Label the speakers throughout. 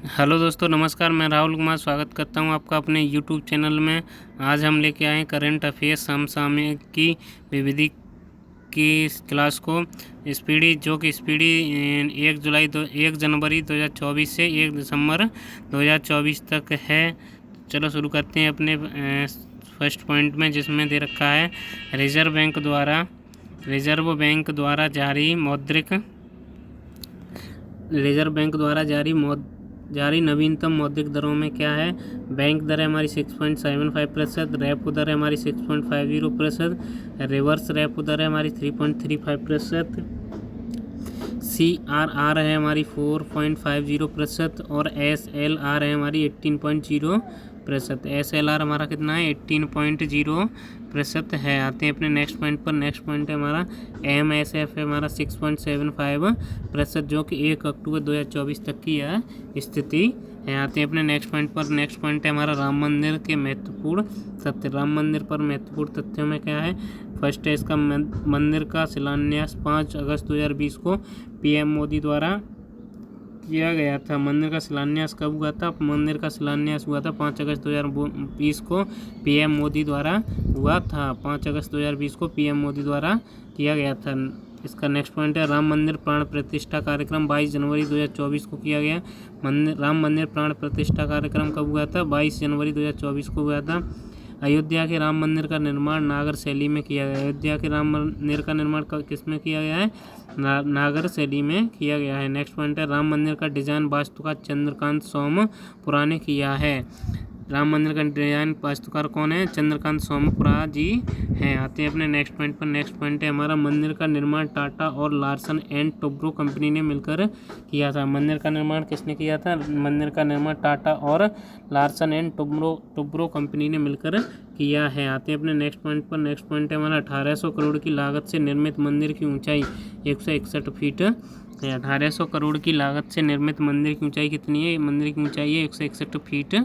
Speaker 1: Hello दोस्तों, नमस्कार। मैं राहुल कुमार स्वागत करता हूं आपका अपने यूट्यूब चैनल में। आज हम लेके आए करंट अफेयर्स समसामयिकी विविधि की क्लास को स्पीडी, जो कि स्पीडी 1 जनवरी 2024 से 1 दिसंबर 2024 तक है। चलो शुरू करते हैं अपने फर्स्ट पॉइंट में, जिसमें दे रखा है रिजर्व बैंक द्वारा जारी नवीनतम मौद्रिक दरों में क्या है। बैंक दर है हमारी 6.75%, रेपो दर है हमारी 6.50%, रिवर्स रेपो दर है हमारी 3.35%, CRR है हमारी 4.50% और SLR है हमारी 18.0%। SLR हमारा कितना है, 18.0% है। आते हैं अपने नेक्स्ट पॉइंट पर। नेक्स्ट पॉइंट है हमारा MSF है हमारा 6.75%, जो कि 1 अक्टूबर 2024 तक की यह स्थिति है। आते हैं अपने नेक्स्ट पॉइंट पर। नेक्स्ट पॉइंट है हमारा राम मंदिर के महत्वपूर्ण तथ्य। राम मंदिर पर महत्वपूर्ण तथ्यों में क्या है। फर्स्ट है इसका मंदिर का शिलान्यास 5 अगस्त 2020 को PM मोदी द्वारा किया गया था। मंदिर का शिलान्यास कब हुआ था। मंदिर का शिलान्यास हुआ था 5 अगस्त 2020 को PM मोदी द्वारा हुआ था। 5 अगस्त 2020 को PM मोदी द्वारा किया गया था। इसका नेक्स्ट पॉइंट है राम मंदिर प्राण प्रतिष्ठा कार्यक्रम 22 जनवरी 2024 को किया गया। राम मंदिर प्राण प्रतिष्ठा कार्यक्रम कब हुआ था, 22 जनवरी 2024 को हुआ था। अयोध्या के राम मंदिर का निर्माण नागर शैली में किया गया। अयोध्या के राम मंदिर का निर्माण किस में किया गया है, नागर शैली में किया गया है। नेक्स्ट पॉइंट है राम मंदिर का डिजाइन वास्तुकार चंद्रकांत सोमपुरा ने किया है। राम मंदिर का डिजाइन वास्तुकार कौन है, चंद्रकांत सोमपुरा जी हैं। आते हैं अपने नेक्स्ट पॉइंट पर। नेक्स्ट पॉइंट है हमारा मंदिर का निर्माण टाटा और लार्सन एंड टुब्रो कंपनी ने मिलकर किया था। मंदिर का निर्माण किसने किया था, मंदिर का निर्माण टाटा और लार्सन एंड टुब्रो कंपनी ने मिलकर किया है। आते हैं अपने नेक्स्ट पॉइंट पर। नेक्स्ट पॉइंट है हमारा 1800 करोड़ की लागत से निर्मित मंदिर की ऊंचाई 161 फीट है। 1800 करोड़ की लागत से निर्मित मंदिर की ऊंचाई कितनी है, मंदिर की ऊंचाई है 161 फीट है।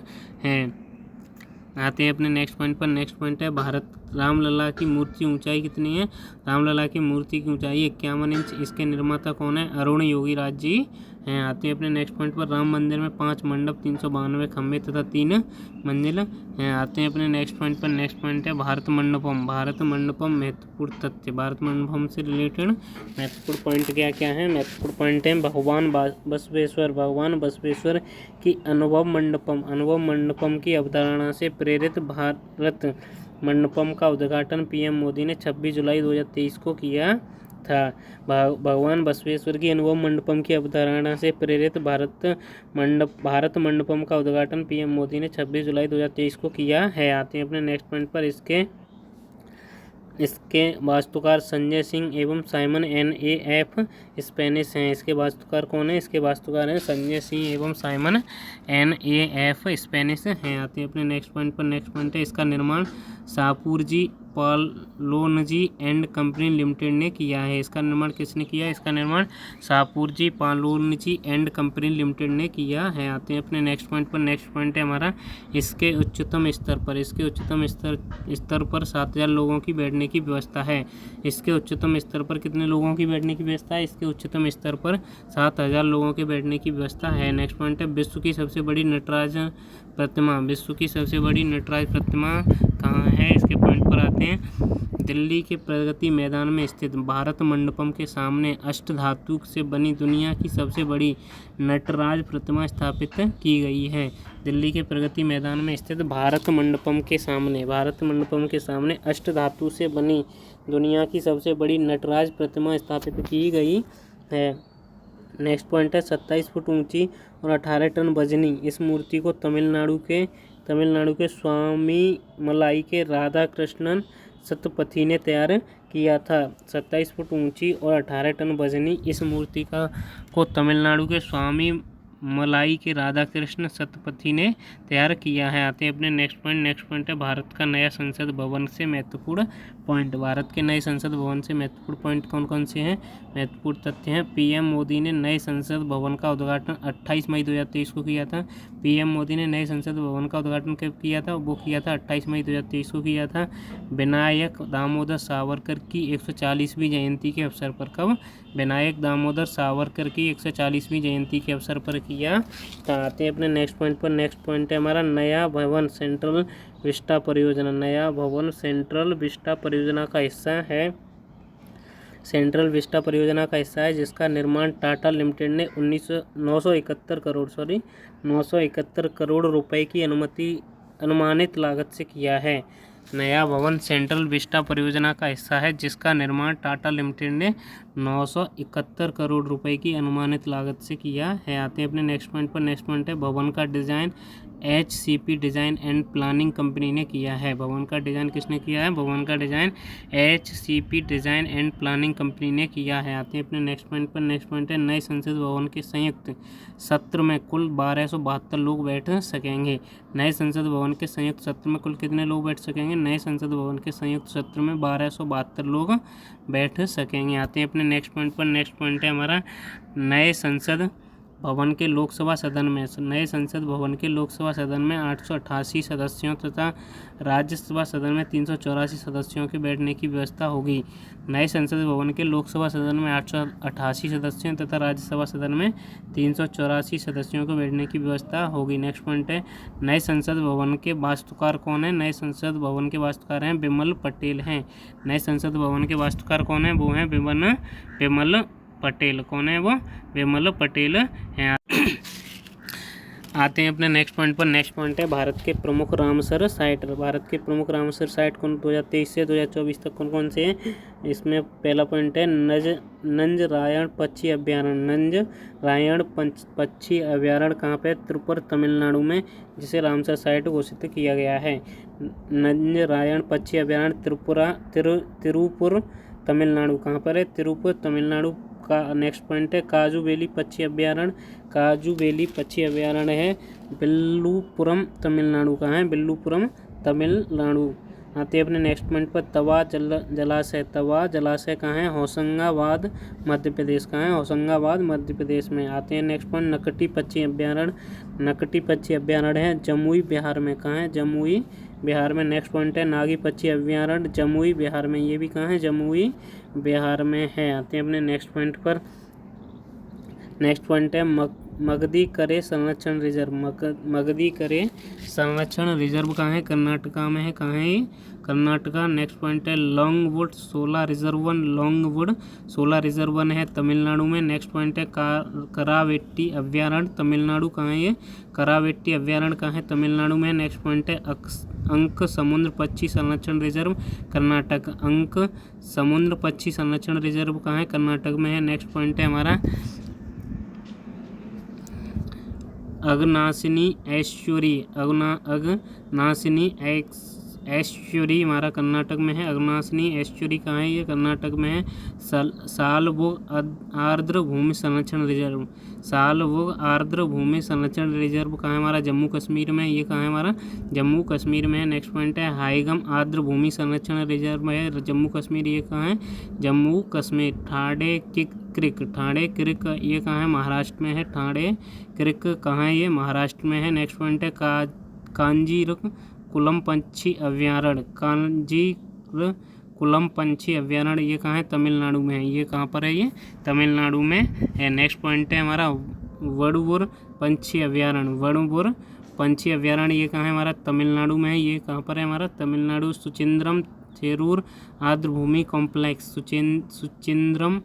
Speaker 1: आते हैं अपने नेक्स्ट पॉइंट पर। नेक्स्ट पॉइंट है भारत रामलला की मूर्ति ऊंचाई कितनी है। रामलला की मूर्ति की ऊंचाई 51 इंच। इसके निर्माता कौन है, अरुण योगीराज जी हैं। आते हैं अपने नेक्स्ट पॉइंट पर। राम मंदिर में 5 मंडप, 392 खंभे तथा 3 मंजिल हैं। आते हैं अपने नेक्स्ट पॉइंट पर। नेक्स्ट पॉइंट है भारत मंडपम महत्वपूर्ण तथ्य। भारत मंडपम से रिलेटेड महत्वपूर्ण पॉइंट क्या क्या है। महत्वपूर्ण पॉइंट है भगवान बसवेश्वर की अनुभव मंडपम की अवधारणा से प्रेरित भारत मंडपम का उद्घाटन PM मोदी ने 26 जुलाई 2023 को किया था। भगवान बसवेश्वर की अनुभव मंडपम की अवधारणा से प्रेरित भारत मंडपम का उद्घाटन PM मोदी ने 26 जुलाई 2023 को किया है। आते हैं अपने नेक्स्ट पॉइंट पर। इसके वास्तुकार संजय सिंह एवं साइमन NAF स्पेनिश हैं। इसके वास्तुकार कौन है, इसके वास्तुकार हैं संजय सिंह एवं साइमन NAF स्पेनिश हैं। आते हैं अपने नेक्स्ट पॉइंट पर। नेक्स्ट पॉइंट है इसका निर्माण Shapoorji Pallonji and company limited ने किया है। इसका निर्माण किसने किया है, इसका निर्माण Shapoorji Pallonji and company limited ने किया है। आते हैं अपने नेक्स्ट पॉइंट पर। नेक्स्ट पॉइंट है हमारा इसके उच्चतम स्तर पर 7000 लोगों की बैठने की व्यवस्था है। इसके उच्चतम स्तर पर कितने लोगों की बैठने की व्यवस्था है, इसके उच्चतम स्तर पर 7000 लोगों के बैठने की व्यवस्था है। नेक्स्ट पॉइंट है विश्व की सबसे बड़ी नटराज प्रतिमा कहाँ है। इसके पॉइंट पर आते हैं। दिल्ली के प्रगति मैदान में स्थित भारत मंडपम के सामने अष्टधातु से बनी दुनिया की सबसे बड़ी नटराज प्रतिमा स्थापित की गई है। दिल्ली के प्रगति मैदान में स्थित भारत मंडपम के सामने अष्टधातु से बनी दुनिया की सबसे बड़ी नटराज प्रतिमा स्थापित की गई है। नेक्स्ट पॉइंट है 27 फुट ऊंची और 18 टन वजनी इस मूर्ति को तमिलनाडु के स्वामी मलाई के राधा कृष्णन सतपथी ने तैयार किया था। 27 फुट ऊंची और 18 टन वजनी इस मूर्ति को तमिलनाडु के स्वामी मलाई के राधा कृष्ण सतपथी ने तैयार किया है। आते हैं अपने नेक्स्ट पॉइंट है भारत का नया संसद भवन से महत्वपूर्ण पॉइंट। भारत के नए संसद भवन से महत्वपूर्ण पॉइंट कौन कौन से हैं, महत्वपूर्ण तथ्य हैं। PM मोदी ने नए संसद भवन का उद्घाटन 28 मई 2023 को किया था। PM मोदी ने नए संसद भवन का उद्घाटन कब किया था, वो किया था 28 मई 2023 को किया था। विनायक दामोदर सावरकर की 140वीं जयंती के अवसर पर, कब, विनायक दामोदर सावरकर की 140वीं जयंती के अवसर पर किया था। आते हैं अपने नेक्स्ट पॉइंट पर। नेक्स्ट पॉइंट है हमारा नया भवन सेंट्रल विस्टा परियोजना। नया भवन सेंट्रल विस्टा परियोजना का हिस्सा है। सेंट्रल विस्टा परियोजना का हिस्सा है जिसका निर्माण टाटा लिमिटेड ने 971 करोड़ रुपए की अनुमानित लागत से किया है। नया भवन सेंट्रल विस्टा परियोजना का हिस्सा है जिसका निर्माण टाटा लिमिटेड ने 971 करोड़ रुपए की अनुमानित लागत से किया है। आते हैं अपने नेक्स्ट पॉइंट पर। नेक्स्ट पॉइंट है भवन का design HCP design and planning company ने किया है। भवन का डिज़ाइन किसने किया है? भवन का design HCP design and planning company ने किया है। आते हैं अपने नेक्स्ट पॉइंट पर। नेक्स्ट पॉइंट है नए संसद भवन के संयुक्त सत्र में कुल 1272 लोग बैठ सकेंगे। नए संसद भवन के संयुक्त सत्र में कुल कितने लोग बैठ सकेंगे? नए संसद भवन के संयुक्त सत्र में 1272 लोग बैठ सकेंगे। आते हैं अपने नेक्स्ट पॉइंट पर। नेक्स्ट पॉइंट है हमारा नए संसद भवन के लोकसभा सदन में 888 सदस्यों तथा राज्यसभा सदन में 384 सदस्यों के बैठने की व्यवस्था होगी। नए संसद भवन के लोकसभा सदन में 888 सदस्यों तथा राज्यसभा सदन में 384 सदस्यों को बैठने की व्यवस्था होगी। नेक्स्ट पॉइंट है नए संसद भवन के वास्तुकार कौन है? नए संसद भवन के वास्तुकार हैं बिमल पटेल हैं। नए संसद भवन के वास्तुकार कौन है? वो हैं बिमल पटेल। कौन है वो? बिमल पटेल हैं। आते हैं अपने नेक्स्ट पॉइंट पर। नेक्स्ट पॉइंट है भारत के प्रमुख रामसर साइट। भारत के प्रमुख रामसर साइट कौन 2023 से 2024 तक कौन कौन से हैं? इसमें पहला पॉइंट है नंजरायण पक्षी अभ्यारण्य। नंजरायण पक्षी अभ्यारण्य कहाँ पे? त्रिपुर तमिलनाडु में, जिसे रामसर साइट घोषित किया गया है। नंजरायण पक्षी अभ्यारण्य तिरुपुर तमिलनाडु। कहाँ पर है? तिरुपुर तमिलनाडु का। नेक्स्ट पॉइंट है काजू वैली पक्षी अभ्यारण्य। काजू वैली पक्षी अभ्यारण्य है बिल्लुपुरम तमिलनाडु। कहाँ है? बिल्लुपुरम तमिलनाडु। आते हैं अपने नेक्स्ट पॉइंट पर तवा जलाशय। तवा जलाशय कहाँ है? होशंगाबाद मध्य प्रदेश। कहाँ है? होशंगाबाद मध्य प्रदेश में। आते हैं नेक्स्ट पॉइंट नकटी पक्षी अभ्यारण्य। नकटी पक्षी अभ्यारण्य है जमुई बिहार में। कहाँ है? जमुई बिहार में। नेक्स्ट पॉइंट है नागी पक्षी अभ्यारण्य जमुई बिहार में। ये भी कहाँ है? जमुई बिहार में है। आते हैं अपने नेक्स्ट पॉइंट पर। नेक्स्ट पॉइंट है मगधी करे संरक्षण रिजर्व। मगधी करे संरक्षण रिजर्व कहाँ है? कर्नाटका में है। कहाँ है? कर्नाटका। नेक्स्ट पॉइंट है Longwood solar reserve one. Longwood solar reserve one है तमिलनाडु में। नेक्स्ट पॉइंट है करावेट्टी अभ्यारण्य तमिलनाडु। कहाँ है ये? करावेट्टी अभ्यारण्य कहाँ है? तमिलनाडु में। नेक्स्ट पॉइंट है अंक समुद्र पक्षी संरक्षण रिजर्व कर्नाटक। अंक समुद्र पक्षी संरक्षण रिजर्व कहाँ है? कर्नाटक में है। नेक्स्ट पॉइंट है हमारा अगनासिनी ऐश्वरी हमारा कर्नाटक में है। अगनासिनी ऐश्वरी कहाँ है? ये कर्नाटक में है। सालबुग आर्द्र भूमि संरक्षण रिजर्व। सालबुग आर्द्र भूमि संरक्षण रिजर्व कहाँ है? हमारा जम्मू कश्मीर में। ये कहाँ है? हमारा जम्मू कश्मीर में है। नेक्स्ट पॉइंट है हाईगम आर्द्र भूमि संरक्षण रिजर्व है जम्मू कश्मीर। ये कहाँ है? जम्मू कश्मीर। ठाणे क्रिक ये कहाँ है? महाराष्ट्र में है। ठाणे क्रिक कहाँ है? ये महाराष्ट्र में है। नेक्स्ट पॉइंट है कांजीरकुलम पंछी अभ्यारण्य। कांजीरकुलम पंछी अभ्यारण्य ये कहाँ है? तमिलनाडु में है। ये कहाँ पर है? ये तमिलनाडु में है। नेक्स्ट पॉइंट है हमारा वडुवुर पंछी अभ्यारण्य। वडुवुर पंछी अभ्यारण्य ये कहाँ है? हमारा तमिलनाडु में है। ये कहाँ पर है? हमारा तमिलनाडु। सुचिंद्रम थेरूर आर्द्र भूमि कॉम्प्लेक्स। सुचिंद्रम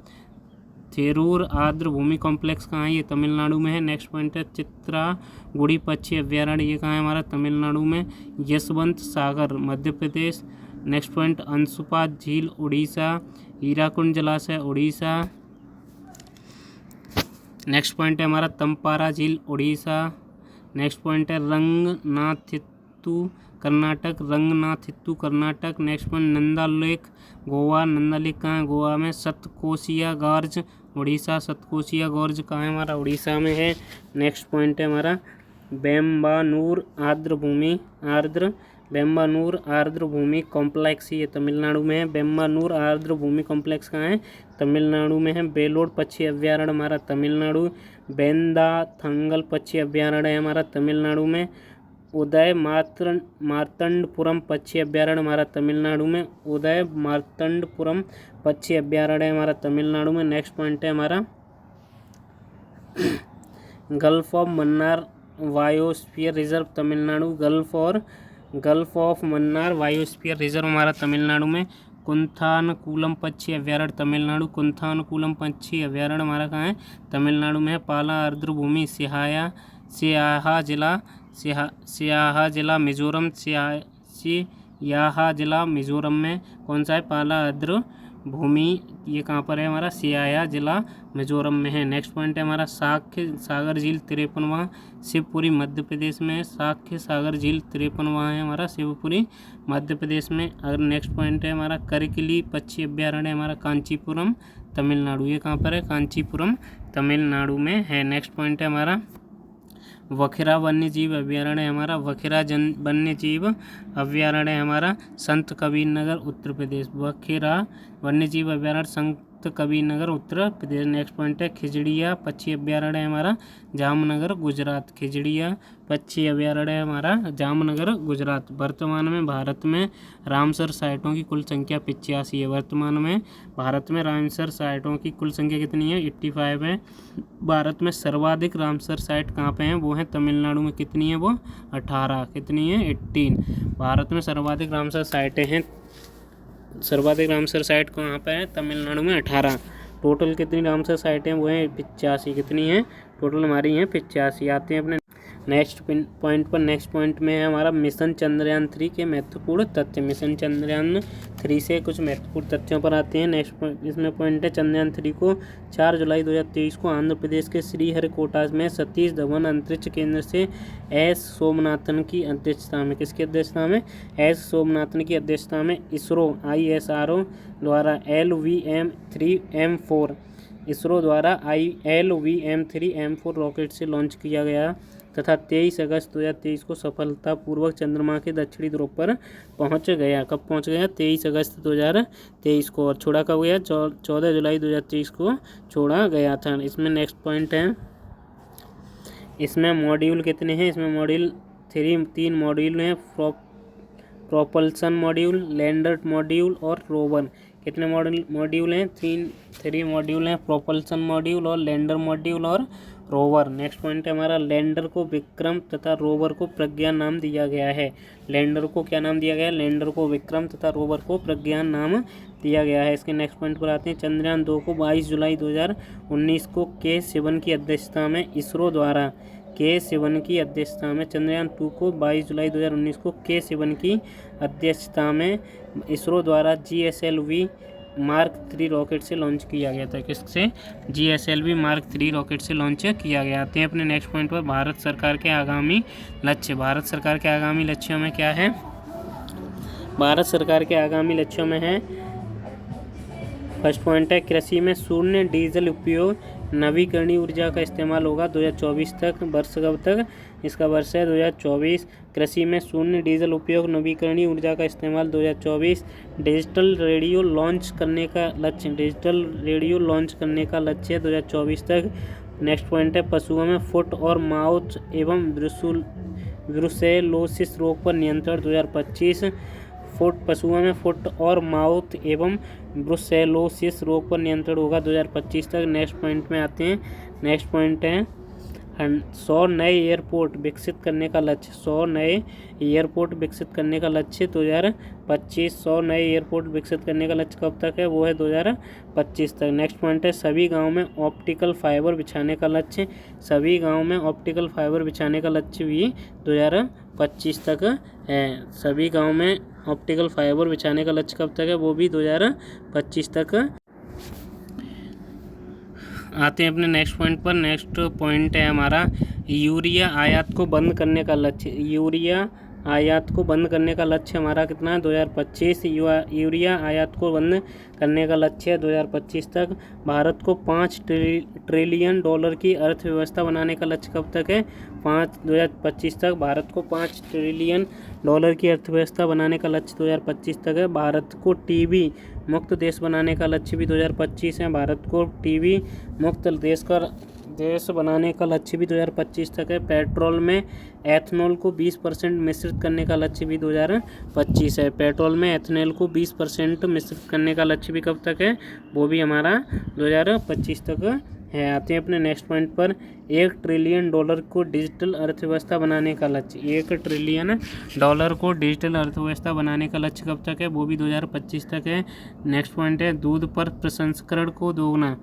Speaker 1: थेरूर आर्द्र भूमि कॉम्प्लेक्स कहाँ है? ये तमिलनाडु में है। नेक्स्ट पॉइंट है चित्रागुड़ी पक्षी अभ्यारण्य। ये कहाँ है? हमारा तमिलनाडु में। यशवंत सागर मध्य प्रदेश। नेक्स्ट पॉइंट अंशुपा झील उड़ीसा। हीराकुंड जलाशय उड़ीसा। नेक्स्ट पॉइंट है हमारा तंपारा झील उड़ीसा। नेक्स्ट पॉइंट है Ranganathittu Karnataka. Ranganathittu Karnataka. Next point Nanda lake Goa. Nanda lake कहाँ है? गोवा में। सतकोसिया गॉर्ज उड़ीसा। सतकोसिया गॉर्ज कहाँ है? हमारा उड़ीसा में है। नेक्स्ट पॉइंट है हमारा बेम्बानूर आर्द्र भूमि कॉम्प्लेक्स। ये तमिलनाडु में है। बेम्बानूर आर्द्र भूमि कॉम्प्लेक्स कहाँ है? तमिलनाडु में है। बेलोड पक्षी अभ्यारण्य हमारा तमिलनाडु। बेंदाथंगल पक्षी अभ्यारण्य है हमारा तमिलनाडु में। उदय मार्तंडपुरम पक्षी अभ्यारण्य हमारा तमिलनाडु में। उदय मार्तंडपुरम पक्षी अभ्यारण्य हमारा तमिलनाडु में। नेक्स्ट पॉइंट है हमारा gulf of Mannar biosphere reserve Tamil Nadu, gulf of Mannar biosphere reserve हमारा तमिलनाडु में। कुंथानकुलम पक्षी अभ्यारण्य तमिलनाडु, कुंथानकुलम पक्षी अभ्यारण्य हमारा कहाँ है? तमिलनाडु में है। पाला आर्द्रभूमि सियाहा जिला मिजोरम, सियाहा जिला मिजोरम में कौन सा है? पाला आर्द्र भूमि, ये कहाँ पर है? हमारा सियाहा जिला मिजोरम में है। नेक्स्ट पॉइंट है हमारा साक्य सागर झील 53वां शिवपुरी मध्य प्रदेश में। साक्य सागर झील 53वां है हमारा शिवपुरी मध्य प्रदेश में। अगर नेक्स्ट पॉइंट है हमारा करकिली पक्षी अभ्यारण्य हमारा कांचीपुरम तमिलनाडु, ये कहाँ पर है? कांचीपुरम तमिलनाडु में है। नेक्स्ट पॉइंट है हमारा वखिरा वन्य जीव अभ्यारण्य हमारा, वखिरा वन्य जीव अभ्यारण्य हमारा संत कबीर नगर उत्तर प्रदेश, वखिरा वन्य जीव अभ्यारण्य संत कबीर नगर उत्तर प्रदेश। नेक्स्ट पॉइंट है खिजड़िया पक्षी अभ्यारण्य हमारा जामनगर गुजरात, खिजड़िया पक्षी अभ्यारण्य हमारा जामनगर गुजरात। वर्तमान में भारत में रामसर साइटों की कुल संख्या 85 है। वर्तमान में भारत में रामसर साइटों की कुल संख्या कितनी है? 85 है। भारत में सर्वाधिक रामसर साइट कहाँ पे हैं? वो है तमिलनाडु में। कितनी है वो? 18। कितनी है? 18। भारत में सर्वाधिक रामसर साइटें हैं, सर्वाधिक रामसर साइट कहाँ पे है? तमिलनाडु में 18। टोटल कितनी रामसर साइटें? वो हैं 85। कितनी है टोटल? हमारी हैं 85। आते हैं अपने नेक्स्ट पॉइंट पर। नेक्स्ट पॉइंट में है हमारा मिशन चंद्रयान 3 के महत्वपूर्ण तथ्य। मिशन चंद्रयान 3 से कुछ महत्वपूर्ण तथ्यों पर आते हैं। नेक्स्ट इसमें पॉइंट है चंद्रयान 3 को 4 जुलाई 2023 को आंध्र प्रदेश के श्रीहरिकोटा में सतीश धवन अंतरिक्ष केंद्र से एस सोमनाथन की अध्यक्षता में, किसकी अध्यक्षता में? एस सोमनाथन की अध्यक्षता में इसरो ISRO द्वारा LVM-3M4 इसरो द्वारा LVM-3M4 रॉकेट से लॉन्च किया गया तथा 23 अगस्त 2023 को सफलतापूर्वक चंद्रमा के दक्षिणी ध्रुव पर पहुंच गया। कब पहुंच गया? 23 अगस्त 2023 को। और छोड़ा कब गया? 14 जुलाई 2023 को छोड़ा गया था। इसमें नेक्स्ट पॉइंट है, इसमें मॉड्यूल कितने हैं? इसमें मॉड्यूल 3 मॉड्यूल हैं। प्रोपल्सन मॉड्यूल, लैंडर मॉड्यूल और रोवर। कितने मॉड्यूल हैं? 3 मॉड्यूल हैं। प्रोपल्सन मॉड्यूल और लैंडर मॉड्यूल और रोवर। नेक्स्ट पॉइंट है हमारा लैंडर को विक्रम तथा रोवर को प्रज्ञान नाम दिया गया है। लैंडर को क्या नाम दिया गया है? लैंडर को विक्रम तथा रोवर को प्रज्ञान नाम दिया गया है। इसके नेक्स्ट पॉइंट पर आते हैं। चंद्रयान 2 को 22 जुलाई 2019 को के सिवन की अध्यक्षता में इसरो द्वारा, के सिवन की अध्यक्षता में चंद्रयान 2 को 22 जुलाई 2019 को के सिवन की अध्यक्षता में इसरो द्वारा GSLV मार्क 3 रॉकेट से लॉन्च किया गया था। किससे? GSLV मार्क 3 रॉकेट से लॉन्च किया गया। आते हैं अपने नेक्स्ट पॉइंट पर। भारत सरकार के आगामी लक्ष्य। भारत सरकार के आगामी लक्ष्यों में क्या है? भारत सरकार के आगामी लक्ष्यों में है, फर्स्ट पॉइंट है कृषि में शून्य डीजल उपयोग, नवीकरणीय ऊर्जा का इस्तेमाल होगा 2024 तक। वर्ष कब तक? इसका वर्ष है 2024। कृषि में शून्य डीजल उपयोग, नवीकरणीय ऊर्जा का इस्तेमाल 2024। डिजिटल रेडियो लॉन्च करने का लक्ष्य, डिजिटल रेडियो लॉन्च करने का लक्ष्य है 2024 तक। नेक्स्ट पॉइंट है पशुओं में फुट और माउथ एवं ब्रुसेलोसिस रोग पर नियंत्रण 2025। पशुओं में फुट और माउथ एवं ब्रुसेलोसिस रोग पर नियंत्रण होगा 2025 तक। नेक्स्ट पॉइंट में आते हैं। नेक्स्ट पॉइंट है 100 नए एयरपोर्ट विकसित करने का लक्ष्य। 100 नए एयरपोर्ट विकसित करने का लक्ष्य 2025। 100 नए एयरपोर्ट विकसित करने का लक्ष्य कब तक है? वो है 2025 तक। नेक्स्ट पॉइंट है सभी गाँव में ऑप्टिकल फाइबर बिछाने का लक्ष्य। सभी गाँव में ऑप्टिकल फाइबर बिछाने का लक्ष्य भी 2025 तक है। सभी गाँव में ऑप्टिकल फाइबर बिछाने का लक्ष्य कब तक है? वो भी 2025 तक। आते हैं अपने नेक्स्ट पॉइंट पर। नेक्स्ट पॉइंट है हमारा यूरिया आयात को बंद करने का लक्ष्य। यूरिया आयात को बंद करने का लक्ष्य हमारा कितना है? 2025। यूरिया आयात को बंद करने का लक्ष्य है 2025 तक। भारत को $5 ट्रिलियन की अर्थव्यवस्था बनाने का लक्ष्य कब तक है? 2025 तक। भारत को $5 ट्रिलियन की अर्थव्यवस्था बनाने का लक्ष्य 2025 तक है। भारत को टीबी मुक्त देश बनाने का लक्ष्य भी 2025 है। भारत को टीबी मुक्त देश बनाने का लक्ष्य भी 2025 तक है। पेट्रोल में एथनॉल को 20% मिश्रित करने का लक्ष्य भी 2025 है। पेट्रोल में एथनॉल को 20% मिश्रित करने का लक्ष्य भी कब तक है? वो भी हमारा 2025 तक है। आते हैं अपने नेक्स्ट पॉइंट पर। $1 ट्रिलियन को डिजिटल अर्थव्यवस्था बनाने का लक्ष्य। $1 ट्रिलियन को डिजिटल अर्थव्यवस्था बनाने का लक्ष्य कब तक है? वो भी 2025 तक है। नेक्स्ट पॉइंट है दूध पर प्रसंस्करण को दोगुना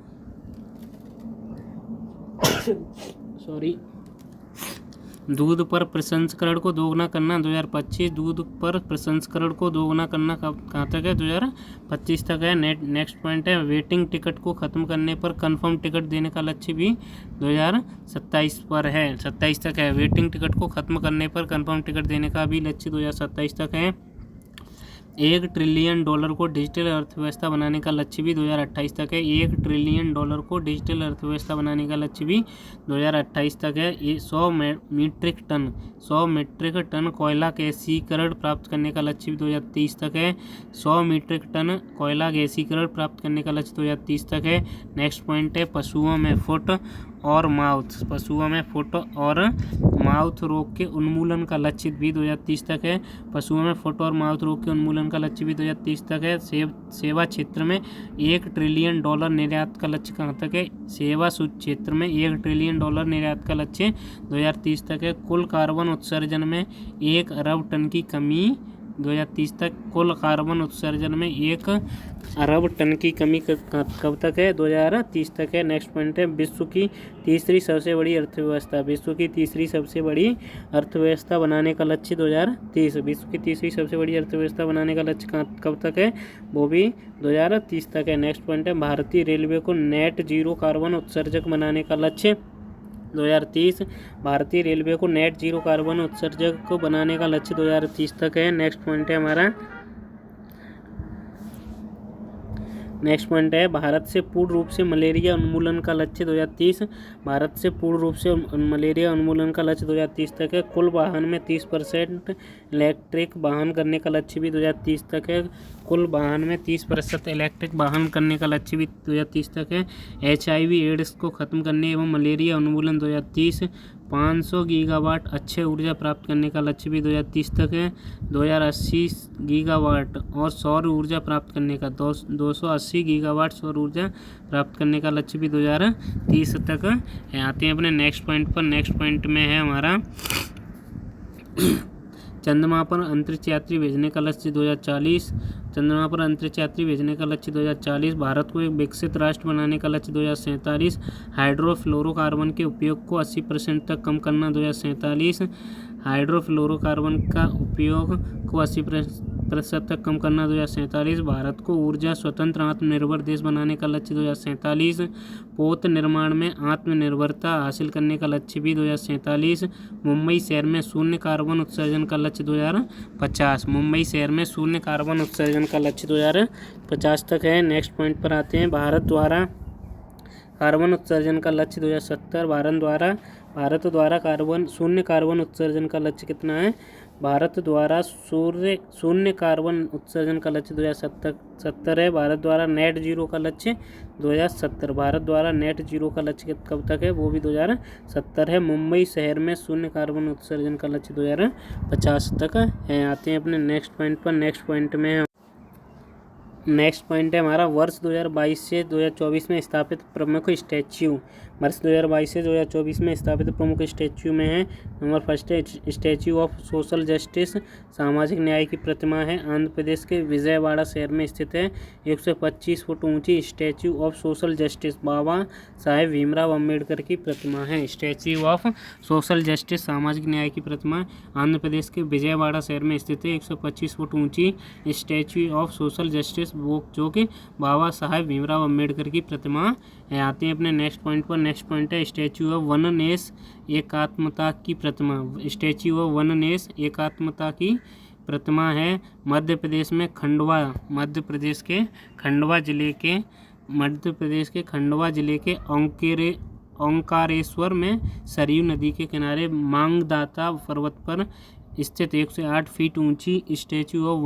Speaker 1: दूध पर प्रसंस्करण को दोगुना करना 2025। दूध पर प्रसंस्करण को दोगुना करना कहाँ तक है? 2025 तक है। नेक्स्ट पॉइंट है वेटिंग टिकट को ख़त्म करने पर कंफर्म टिकट देने का लक्ष्य भी 2027 पर है, 27 तक है। वेटिंग टिकट को ख़त्म करने पर कंफर्म टिकट देने का भी लक्ष्य 2027 तक है। $1 ट्रिलियन को डिजिटल अर्थव्यवस्था बनाने का लक्ष्य भी 2028 तक है। $1 ट्रिलियन को डिजिटल अर्थव्यवस्था बनाने का लक्ष्य भी 2028 तक है। ये 100 मीट्रिक टन कोयला गैसीकरण प्राप्त करने का लक्ष्य भी 2030 तक है। 100 मीट्रिक टन कोयला गैसीकरण प्राप्त करने का लक्ष्य 2030 तक है। नेक्स्ट पॉइंट है पशुओं में फुट और माउथ रोग के उन्मूलन का लक्ष्य भी 2030 तक है। पशुओं में फुट और माउथ रोग के उन्मूलन का लक्ष्य भी 2030 तक है। सेवा क्षेत्र में $1 ट्रिलियन निर्यात का लक्ष्य कहाँ तक है? सेवा क्षेत्र में $1 ट्रिलियन निर्यात का लक्ष्य 2030 तक है। कुल कार्बन उत्सर्जन में 1 अरब टन की कमी 2030 तक। कुल कार्बन उत्सर्जन में 1 अरब टन की कमी कब तक है? 2030 तक है। नेक्स्ट पॉइंट है विश्व की तीसरी सबसे बड़ी अर्थव्यवस्था बनाने का लक्ष्य 2030। विश्व की तीसरी सबसे बड़ी अर्थव्यवस्था बनाने का लक्ष्य कब तक है? वो भी 2030 तक है। नेक्स्ट पॉइंट है भारतीय रेलवे को नेट जीरो कार्बन उत्सर्जक बनाने का लक्ष्य 2030। भारतीय रेलवे को नेट जीरो कार्बन उत्सर्जक को बनाने का लक्ष्य 2030 तक है। नेक्स्ट पॉइंट है हमारा भारत से पूर्ण रूप से मलेरिया उन्मूलन का लक्ष्य 2030। भारत से पूर्ण रूप से मलेरिया उन्मूलन का लक्ष्य 2030 तक है। कुल वाहन में 30% इलेक्ट्रिक वाहन करने का लक्ष्य भी 2030 तक है। कुल वाहन में 30% इलेक्ट्रिक वाहन करने का लक्ष्य भी 2030 तक है। HIV एड्स को ख़त्म करने एवं मलेरिया उन्मूलन 2030। 500 गीगावाट अक्षय ऊर्जा प्राप्त करने का लक्ष्य भी 2030 तक है। 2080 गीगावाट और सौर ऊर्जा प्राप्त करने का 280 गीगावाट सौर ऊर्जा प्राप्त करने का लक्ष्य भी 2030 तक है। आते हैं अपने नेक्स्ट पॉइंट पर। नेक्स्ट पॉइंट में है हमारा चंद्रमा पर अंतरिक्ष यात्री भेजने का लक्ष्य 2040। चंद्रमा पर अंतरिक्ष यात्री भेजने का लक्ष्य 2040। भारत को एक विकसित राष्ट्र बनाने का लक्ष्य 2047। हाइड्रोफ्लोरोकार्बन के उपयोग को 80% तक कम करना 2047। हाइड्रोफ्लोरोकार्बन का उपयोग को 80% तक कम करना 2047। भारत को ऊर्जा स्वतंत्र आत्मनिर्भर देश बनाने का लक्ष्य 2047। पोत निर्माण में आत्मनिर्भरता हासिल करने का लक्ष्य भी 2047। मुंबई शहर में शून्य कार्बन उत्सर्जन का लक्ष्य 2050। मुंबई शहर में शून्य कार्बन उत्सर्जन का लक्ष्य 2050 तक है। नेक्स्ट पॉइंट पर आते हैं भारत द्वारा कार्बन उत्सर्जन का लक्ष्य 2070। भारत द्वारा शून्य कार्बन उत्सर्जन का लक्ष्य कितना है? भारत द्वारा शून्य कार्बन उत्सर्जन का लक्ष्य 2070 है। भारत द्वारा नेट जीरो का लक्ष्य 2070। भारत द्वारा नेट जीरो का लक्ष्य कब तक है? वो भी 2070 है। मुंबई शहर में शून्य कार्बन उत्सर्जन का लक्ष्य 2050 तक है। आते हैं अपने नेक्स्ट पॉइंट पर। नेक्स्ट पॉइंट है हमारा वर्ष 2022 से 2024 में स्थापित प्रमुख स्टैच्यू। वर्ष 2022 से 2024 में स्थापित प्रमुख स्टैच्यू में है। नंबर फर्स्ट है स्टैच्यू ऑफ सोशल जस्टिस, सामाजिक न्याय की प्रतिमा है। आंध्र प्रदेश के विजयवाड़ा शहर में स्थित है। 125 फुट ऊंची statue of social justice Baba Saheb Bhimrao Ambedkar की प्रतिमा है। स्टैच्यू ऑफ सोशल जस्टिस, सामाजिक न्याय की प्रतिमा आंध्र प्रदेश के विजयवाड़ा शहर में स्थित है। 125 फुट ऊंची स्टैच्यू ऑफ सोशल जस्टिस जो कि बाबा साहेब भीमराव अम्बेडकर की प्रतिमा है। आते हैं अपने नेक्स्ट पॉइंट पर। नेक्स्ट पॉइंट है स्टैच्यू ऑफ वननेस, एकात्मता की प्रतिमा। स्टैच्यू ऑफ वननेस, एकात्मता की प्रतिमा है। मध्य प्रदेश के खंडवा जिले के ओंकारेश्वर में सरयू नदी के किनारे मांगदाता पर्वत पर स्थित 108 फीट ऊंची स्टैच्यू ऑफ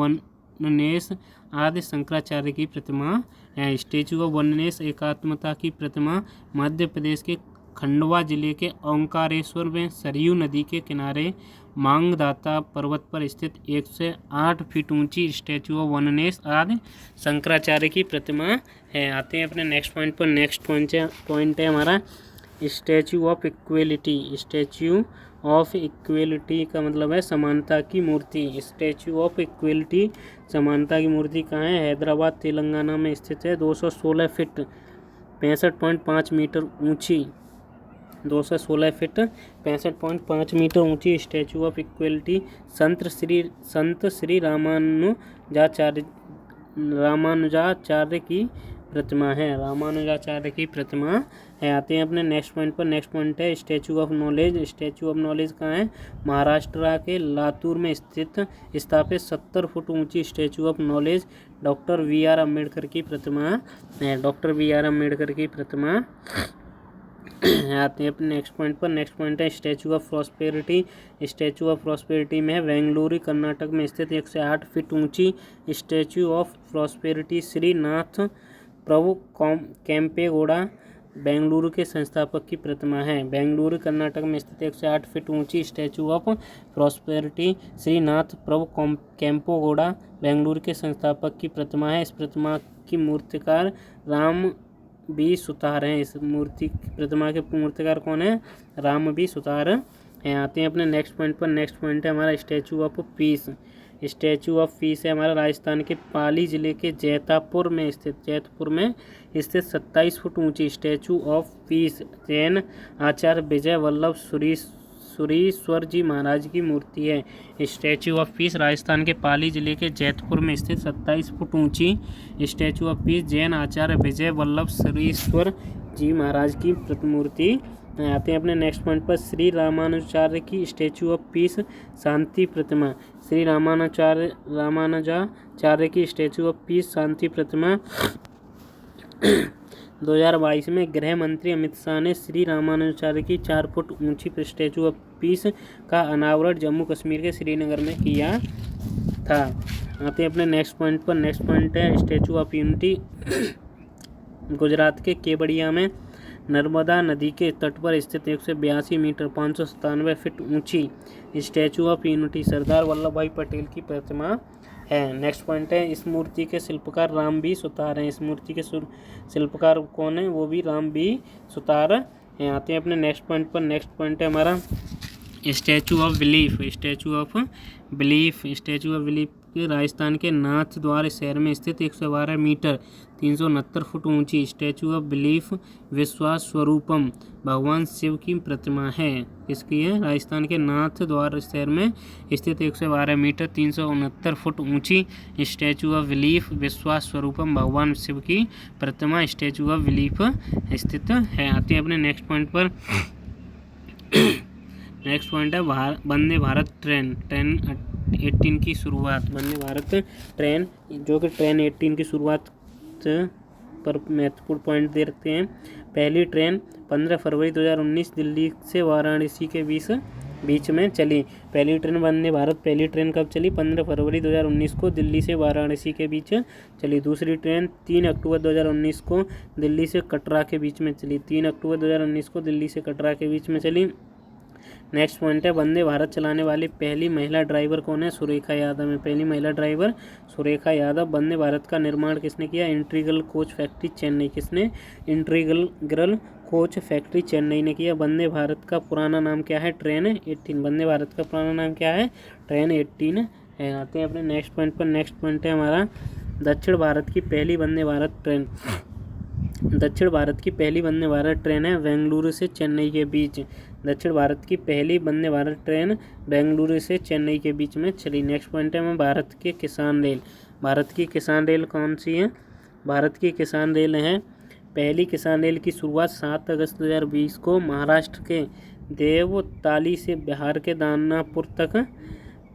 Speaker 1: वननेस आदि शंकराचार्य की प्रतिमा है। स्टैच्यू ऑफ वननेस, एकात्मता की प्रतिमा मध्य प्रदेश के खंडवा जिले के ओंकारेश्वर में सरयू नदी के किनारे मांगदाता पर्वत पर स्थित 108 फीट ऊंची स्टैचू ऑफ वननेस आदि शंकराचार्य की प्रतिमा है। आते हैं अपने नेक्स्ट पॉइंट पर। नेक्स्ट पॉइंट है हमारा statue of equality. Statue of equality का मतलब है समानता की मूर्ति। स्टैचू ऑफ इक्वेलिटी समानता की मूर्ति कहाँ है? हैदराबाद तेलंगाना में स्थित है। 216 फीट 65.5 मीटर ऊंची 216 फीट 65.5 मीटर ऊंची स्टैचू ऑफ इक्वेलिटी संत श्री रामानुजाचार्य की प्रतिमा है। रामानुजाचार्य की प्रतिमा है। आते हैं अपने नेक्स्ट पॉइंट पर। नेक्स्ट पॉइंट है statue of knowledge. Statue of knowledge कहाँ है? महाराष्ट्र के लातूर में स्थापित 70 फुट ऊंची statue of knowledge doctor VR. Ambedkar की प्रतिमा है। Doctor VR. अम्बेडकर की प्रतिमा। आते हैं अपने नेक्स्ट पॉइंट पर। नेक्स्ट पॉइंट है statue of prosperity. Statue of prosperity में है बेंगलुरु कर्नाटक में स्थित 108 फीट ऊंची स्टैचू ऑफ प्रॉस्पेरिटी श्रीनाथ प्रभु केम्पेगौड़ा बेंगलुरु के संस्थापक की प्रतिमा है। बेंगलुरु कर्नाटक में स्थित 108 फीट ऊंची स्टैचू ऑफ प्रॉस्पेरिटी श्रीनाथ प्रभु केम्पेगौड़ा बेंगलुरु के संस्थापक की प्रतिमा है। इस प्रतिमा की मूर्तिकार राम बी सुतार हैं। इस प्रतिमा के मूर्तिकार कौन है? राम बी सुतार हैं। आते हैं अपने नेक्स्ट पॉइंट पर। नेक्स्ट पॉइंट है हमारा statue of peace. Statue of peace है हमारा राजस्थान के पाली जिले के जैतपुर में स्थित 27 फुट ऊंची स्टैचू ऑफ पीस जैन आचार्य विजय वल्लभ सुरीश्वर जी महाराज की मूर्ति है। स्टैचू ऑफ पीस राजस्थान के पाली जिले के जैतपुर में स्थित 27 फुट ऊंची स्टैचू ऑफ पीस जैन आचार्य विजय वल्लभ सुरीश्वर जी महाराज की प्रतिमूर्ति। आते हैं अपने नेक्स्ट पॉइंट पर। श्री रामानुजाचार्य की स्टैचू ऑफ पीस शांति प्रतिमा। श्री रामानुजाचार्य की स्टैचू ऑफ पीस शांति प्रतिमा 2022 में गृह मंत्री अमित शाह ने श्री रामानुजाचार्य की 4 फुट ऊंची स्टैचू ऑफ पीस का अनावरण जम्मू कश्मीर के श्रीनगर में किया था। आते हैं अपने नेक्स्ट पॉइंट पर। नेक्स्ट पॉइंट है स्टैचू ऑफ यूनिटी। गुजरात के केवड़िया में नर्मदा नदी के तट पर स्थित 182 मीटर 597 फीट ऊंची statue of unity Sardar Vallabh भाई पटेल की प्रतिमा है। नेक्स्ट पॉइंट है इस मूर्ति के शिल्पकार राम बी सुतार हैं। इस मूर्ति के शिल्पकार कौन है? वो भी राम बी सुतार हैं। आते हैं अपने नेक्स्ट पॉइंट पर। नेक्स्ट पॉइंट है हमारा statue of belief. Statue of belief के राजस्थान के नाथद्वार शहर में स्थित 112 मीटर 369 फुट ऊंची स्टैचू ऑफ बिलीफ विश्वास स्वरूपम भगवान शिव की प्रतिमा है। इसकी है राजस्थान के नाथद्वार शहर में स्थित 112 मीटर 369 फुट ऊंची स्टैचू ऑफ बिलीफ विश्वास स्वरूपम भगवान शिव की प्रतिमा स्टैचू ऑफ बिलीफ स्थित है। आते हैं अपने नेक्स्ट पॉइंट पर। नेक्स्ट पॉइंट है वंदे भारत ट्रेन 18 की शुरुआत। वंदे भारत ट्रेन जो कि ट्रेन 18 की शुरुआत पर महत्वपूर्ण पॉइंट दे रखते हैं। पहली ट्रेन 15 फरवरी 2019 दिल्ली से वाराणसी के बीच में चली। पहली ट्रेन वंदे भारत पहली ट्रेन कब चली? 15 फरवरी 2019 को दिल्ली से वाराणसी के बीच चली। दूसरी ट्रेन 3 अक्टूबर 2019 को दिल्ली से कटरा के बीच में चली। 3 अक्टूबर 2019 को दिल्ली से कटरा के बीच में चली। नेक्स्ट पॉइंट है वंदे भारत चलाने वाली पहली महिला ड्राइवर कौन है? सुरेखा यादव में पहली महिला ड्राइवर सुरेखा यादव। वंदे भारत का निर्माण किसने किया? Integral coach factory Chennai. किसने? इंटीग्रल कोच फैक्ट्री चेन्नई ने किया। वंदे भारत का पुराना नाम क्या है? ट्रेन 18। वंदे भारत का पुराना नाम क्या है? ट्रेन 18 है। आते हैं अपने नेक्स्ट पॉइंट पर। नेक्स्ट पॉइंट है हमारा दक्षिण भारत की पहली वंदे भारत ट्रेन। दक्षिण भारत की पहली वंदे भारत ट्रेन है बेंगलुरु से चेन्नई के बीच। दक्षिण भारत की पहली वंदे भारत ट्रेन बेंगलुरु से चेन्नई के बीच में चली। नेक्स्ट पॉइंट है भारत के किसान रेल। भारत की किसान रेल कौन सी है? भारत की किसान रेल है पहली किसान रेल की शुरुआत 7 अगस्त 2020 को महाराष्ट्र के देवताली से बिहार के दानापुर तक।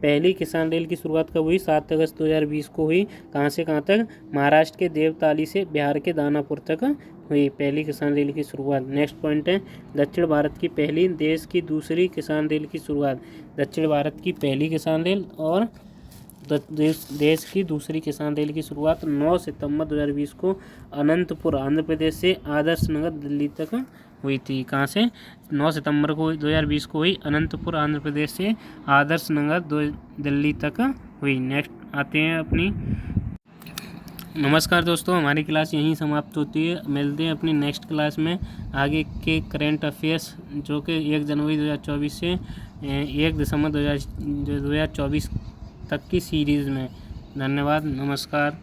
Speaker 1: पहली किसान रेल की शुरुआत कब हुई? 7 अगस्त 2020 को हुई। कहाँ से कहाँ तक? महाराष्ट्र के देवताली से बिहार के दानापुर तक हुई पहली किसान रेल की शुरुआत। नेक्स्ट पॉइंट है दक्षिण भारत की पहली देश की दूसरी किसान रेल की शुरुआत। दक्षिण भारत की पहली किसान रेल और देश की दूसरी किसान रेल की शुरुआत 9 सितंबर 2020 को अनंतपुर आंध्र प्रदेश से आदर्श नगर दिल्ली तक हुई थी। कहाँ से? 9 सितंबर को 2020 को हुई, अनंतपुर आंध्र प्रदेश से आदर्श नगर दिल्ली तक हुई। नेक्स्ट आते हैं अपनी। नमस्कार दोस्तों, हमारी क्लास यहीं समाप्त होती है। मिलते हैं अपनी नेक्स्ट क्लास में आगे के करंट अफेयर्स, जो कि 1 जनवरी 2024 से 1 दिसंबर 2024 तक की सीरीज़ में। धन्यवाद, नमस्कार।